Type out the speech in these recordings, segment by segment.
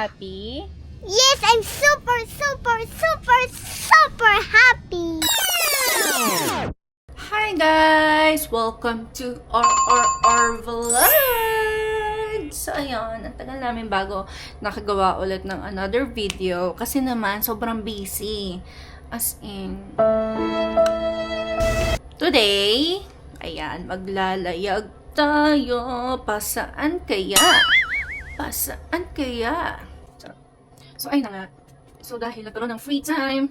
happy? Yes, I'm super, super, super, super happy. Hi guys! Welcome to our vlog! So ayun, ang tagal namin bago nakagawa ulit ng another video kasi naman sobrang busy. As in, today, ayan, maglalayag tayo. Pasaan kaya? Pasaan kaya? So ayun na nga. So dahil nagkaroon ng free time,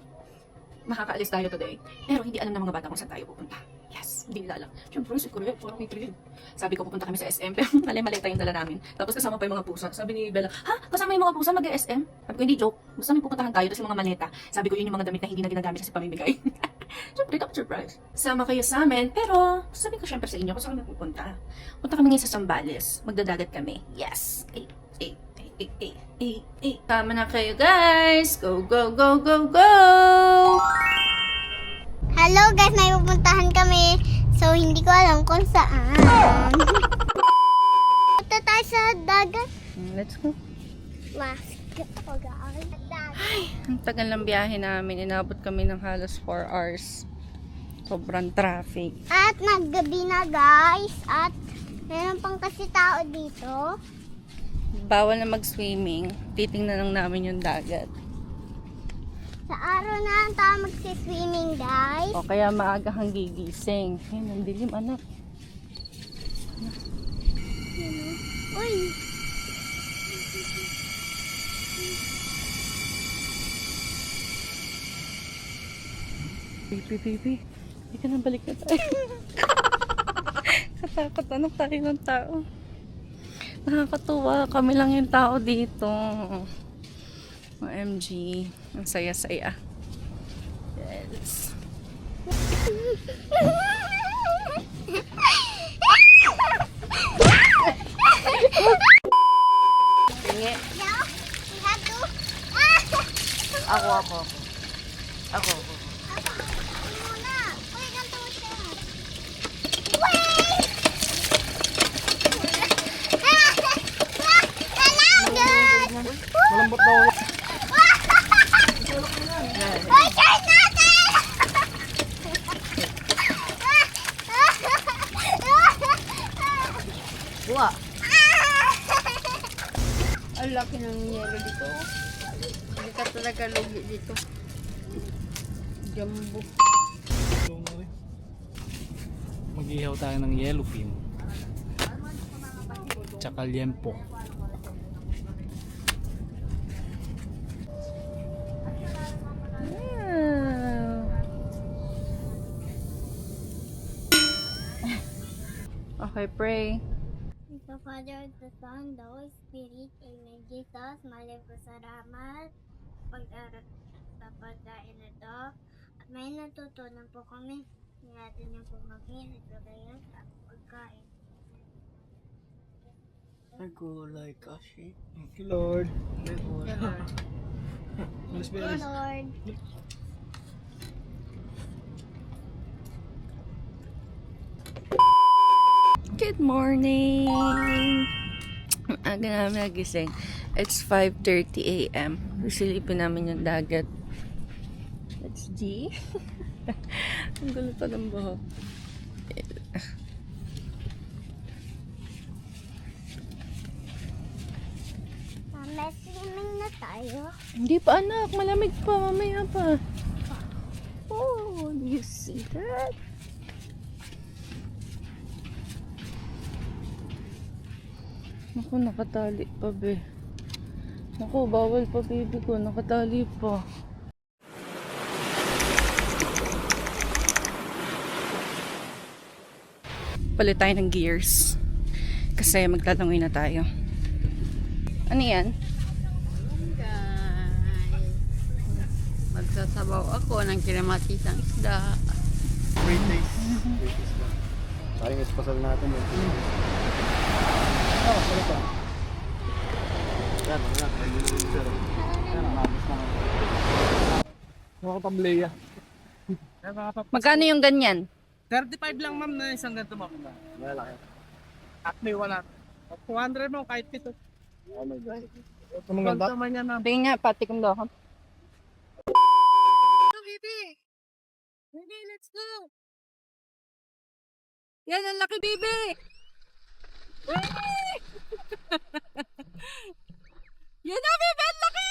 makakaalis tayo today. Pero hindi alam ng mga bata kung saan tayo pupunta. Yes, hindi nila alam. Siyempre, si Correct, parang may trip. Sabi ko pupunta kami sa SM, pero mali-mali tayong dala namin. Tapos kasama pa yung mga pusa. Sabi ni Bella, ha? Kasama yung mga pusa mag-SM? Sabi ko, hindi joke. Basta may pupuntahan tayo, tapos yung mga maleta. Sabi ko, yun yung mga damit na hindi na ginagamit kasi pamimigay. Siyempre, dapat surprise. Sama kayo sa amin, pero sabi ko siyempre sa inyo kung saan kami pupunta. Punta kami ngayon sa Zambales. Magdadagat kami. Yes. Tama na kayo guys. Go, go, go, go, go! Hello guys, may pupuntahan kami. So, hindi ko alam kung saan. Punta tayo sa dagat. Let's go. Let's go guys. Ay, ang tagal ng biyahe namin. Inabot kami ng halos 4 hours. Sobrang traffic. At naggabi na guys. At meron pang kasi tao dito. Bawal na mag-swimming. Titingnan lang namin yung dagat. Sa araw na ang tao magsiswimming guys. O kaya maaga kang gigising. Ayun, ang dilim anak. Uy. Pipi. Hindi ka nang balik na tayo. Katakot anak tayo ng tao. Nakakatuwa. Kami lang yung tao dito. OMG. Ang saya-saya. Yes. Tingi. No, we have to. Ako. Muna. Uy, ganito mo siya. Wait! Malambot na ulo. Uy, turn natin! Buwa. Ang laki ng yelo dito. Hindi ka talaga lugi dito. Jumbo. Mag-ihaw tayo ng yellowfin. Tsaka liempo. Okay, pray. The Father, the Son, the Holy Spirit, Amen. Jesus, maraming salamat pag-aral sa pagkain na ito. At may natutunan po kami. Natin niyo po kami nagkakayan sa pagkain. Nagulay kasi. Thank you, Lord. Malis ba Thank you, Lord. Good morning! Ang aga namin nagising. It's 5:30 a.m. Silipin namin yung dagat. That's G. Ang gulo pa ng buhok. May swimming na tayo. Hindi pa anak, malamig pa, mamaya pa. Oh, you see that? Naku, nakatali pa be. Naku, bawal pa baby ko, nakatali pa. Palit tayo ng gears. Kasi magtatangoy na tayo. Ano yan? Guys, magsasabaw ako ng kinamatisang isda. Great days. Sayang espasal natin yun. Wala pa. Yan, wala. Yan, nakabos na. Nakatambleya. Magkano yung ganyan? 35 lang ma'am na isang ganito mo. Malaki. At may wala. 200 mo kahit pito. Oh my God. Ito maganda. Naman yan, ma'am. Tingin nga, patikom daw ako. Baby! Baby, let's go! Yan, ang laki, baby! Yan na, baby! Ang laki!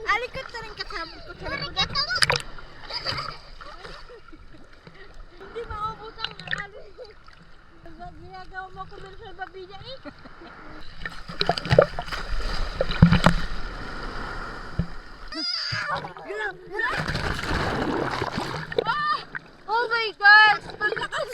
Alikot na rin kasama ko sa labugat. Hindi maubutang na alis. Ginagawa mo commercial babi niya eh. Oh my gosh! Malakas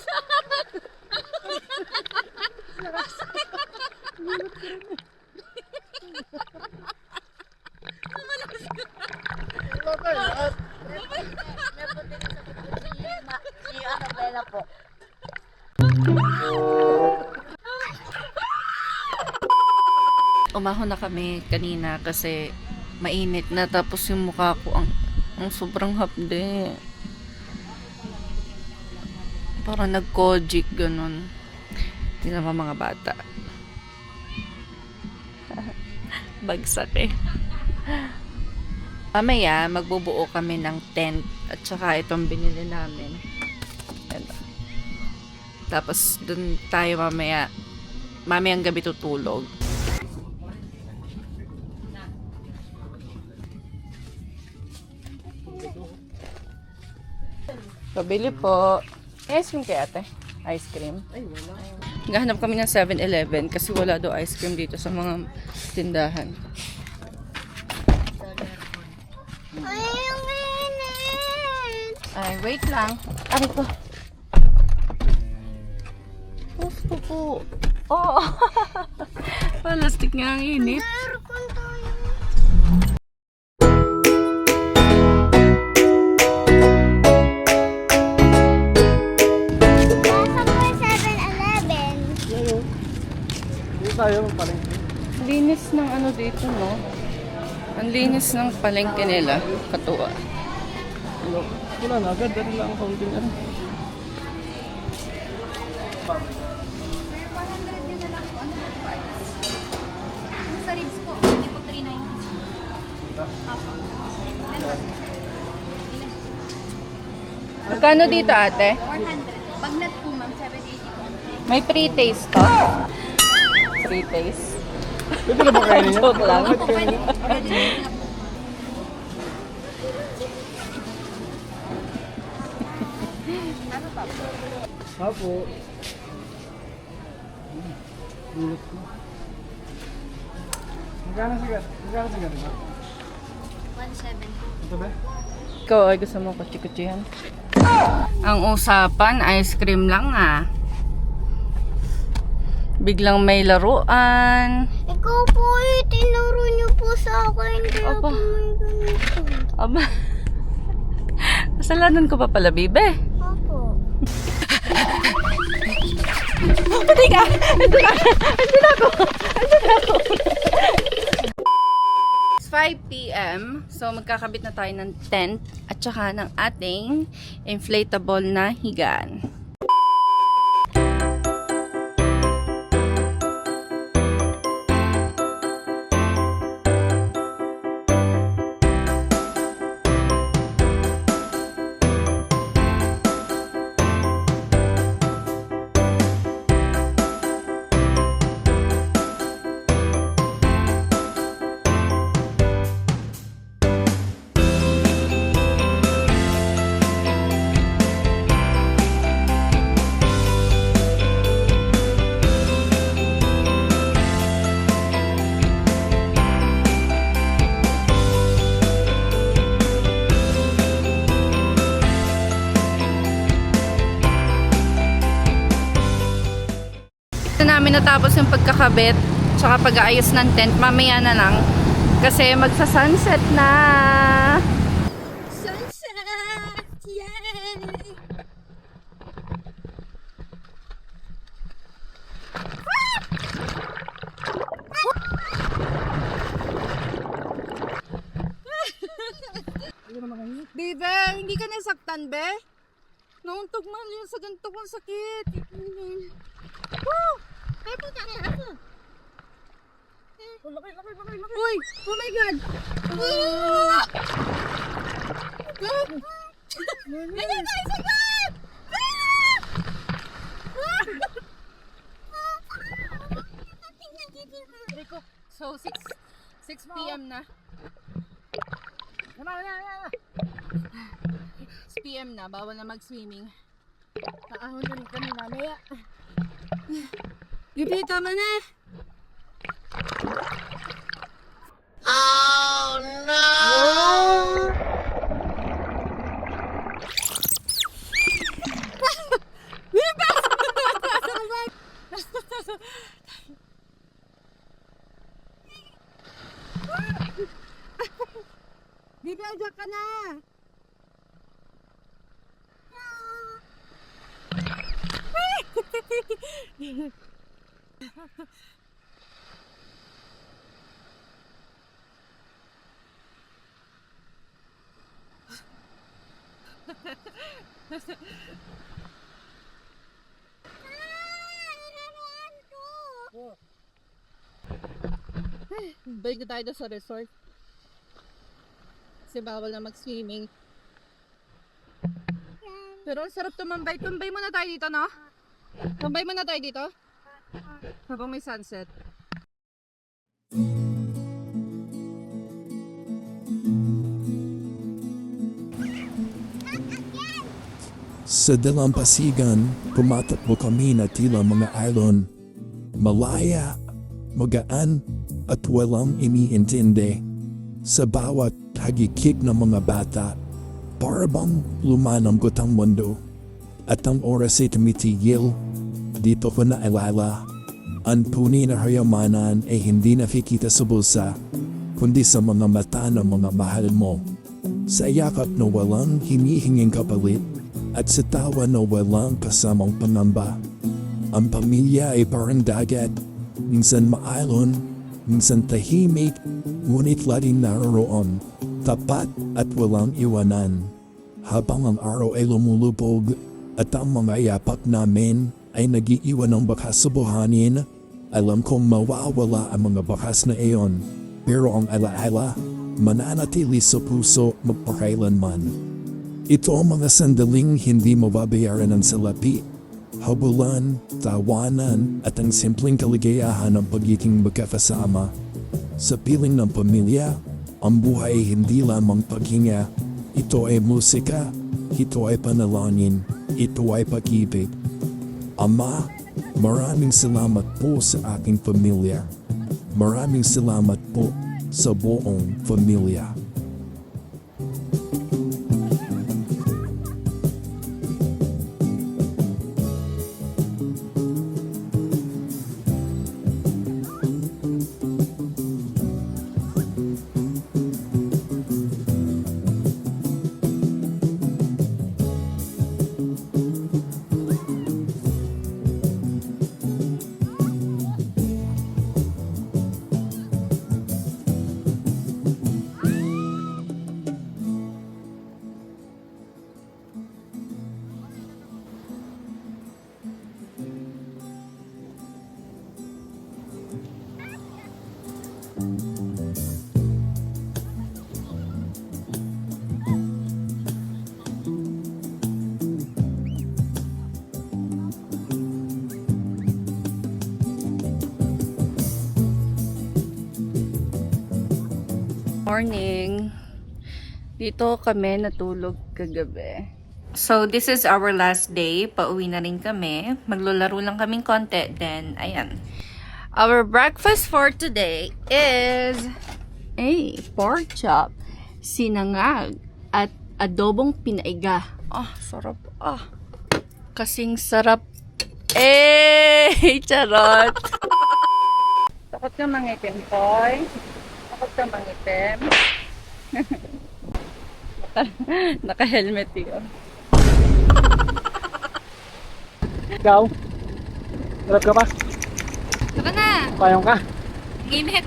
Umahon na kami kanina kasi mainit na, tapos yung mukha ko ang sobrang hapde. Parang nag-kojic ganun. Hindi naman mga bata. Bagsak eh. Mamaya, magbubuo kami ng tent at saka itong binili namin. Ito. Tapos, dun tayo mamayang gabi tutulog. Pabili po. Ice cream kaya ate? Ice cream? Ay, wala. Gahanap kami ng 7-Eleven kasi wala daw ice cream dito sa mga tindahan. Ay, ang init! Ay, wait lang. Aray ko. Gusto po. Oh! Palastik nga ang init. Aircon tayo. Nasa po yung 7-Eleven. Hindi tayo palengke. Linis ng ano dito, no? Ang linis ng palengke nila. Katuwa. Wala na agad. Dali lang ang kaunting ano. Sa ribs po, hindi po 390. Magkano dito, ate? 400. Pag nat po, ma'am, 780 po. May pre-taste to? Pre-taste? Pwede na ba kainin yan? Joke lang. Pwede na po. Hapo. Ulit ko. Magkano sigaret? Magkano sigaret ba? 170. Ito ba? Ikaw ay gusto mo kutsi-kutsihan? Ang usapan, ice cream lang ah. Biglang may laruan. Ikaw po tinuro niyo po sa akin. Kaya Opo. po may ganito. Aba. Kasalanan ko pa pala, bibe. Opo. Pati ka! Andun ako! It's 5 p.m. So, magkakabit na tayo ng tent at saka ng ating inflatable na higaan. Namin natapos yung pagkakabit tsaka pag-aayos ng tent, mamaya na lang kasi magsa-sunset na. Sunset! Yay! man, be? Nauntog man yun sa ganito kong sakit. Woo! Ay, puta na ako. Laki. Uy! Oh my God! Lagyan tayo sa God! Rico, so 6 p.m. na. 6 p.m. na, bawal na mag-swimming. Paahon na rin kami mamaya. Bibi, tama na. Bibi, aja ka na. Balik na tayo doon sa resort. Kasi bawal na mag-swimming. Pero ang sarap tumambay. Tumbay muna tayo dito, no? Tumbay muna tayo dito. Habang may sunset. Sa dalampasigan, pumatakbo kami na tila mga alon. Malaya, magaan, at walang iniintindi. Sa bawat hagikik ng mga bata, para bang lumanamgot ang mundo. At ang oras ay tumitigil. Dito ko naalala, ang tunay na hayamanan ay hindi nakikita sa bulsa, kundi sa mga mata ng mga mahal mo. Sa yakap na walang hinihinging kapalit, at sa tawa na walang kasamang pangamba. Ang pamilya ay parang dagat, minsan maalon, minsan tahimik, ngunit laging naroon, tapat at walang iwanan. Habang ang araw ay lumulubog, at ang mga yapak namin ay nag-iiwan ng bakas sa buhanin, alam kong mawawala ang mga bakas na iyon, pero ang alaala, mananatili sa puso magpakailanman. Ito ang mga sandaling hindi mababayaran ng salapi, habulan, tawanan at ang simpleng kaligayahan ng pagiging magkakasama. Sa piling ng pamilya, ang buhay ay hindi lamang paghinga. Ito ay musika, ito ay panalangin, ito ay pag-ibig. Ama, maraming salamat po sa aking pamilya. Maraming salamat po sa buong pamilya. Morning. Dito kami natulog kagabi. So, this is our last day. Pauwi na rin kami. Maglularo lang kaming konti. Then, ayan. Our breakfast for today is pork chop, sinangag, at adobong pinaiga. Sarap. Kasing sarap. Charot. Takot ka mangitim, Koy. Takot ka mangitim. Naka-helmet yun. Ikaw? Harap ka pa? Saka na! Payong ka? Init!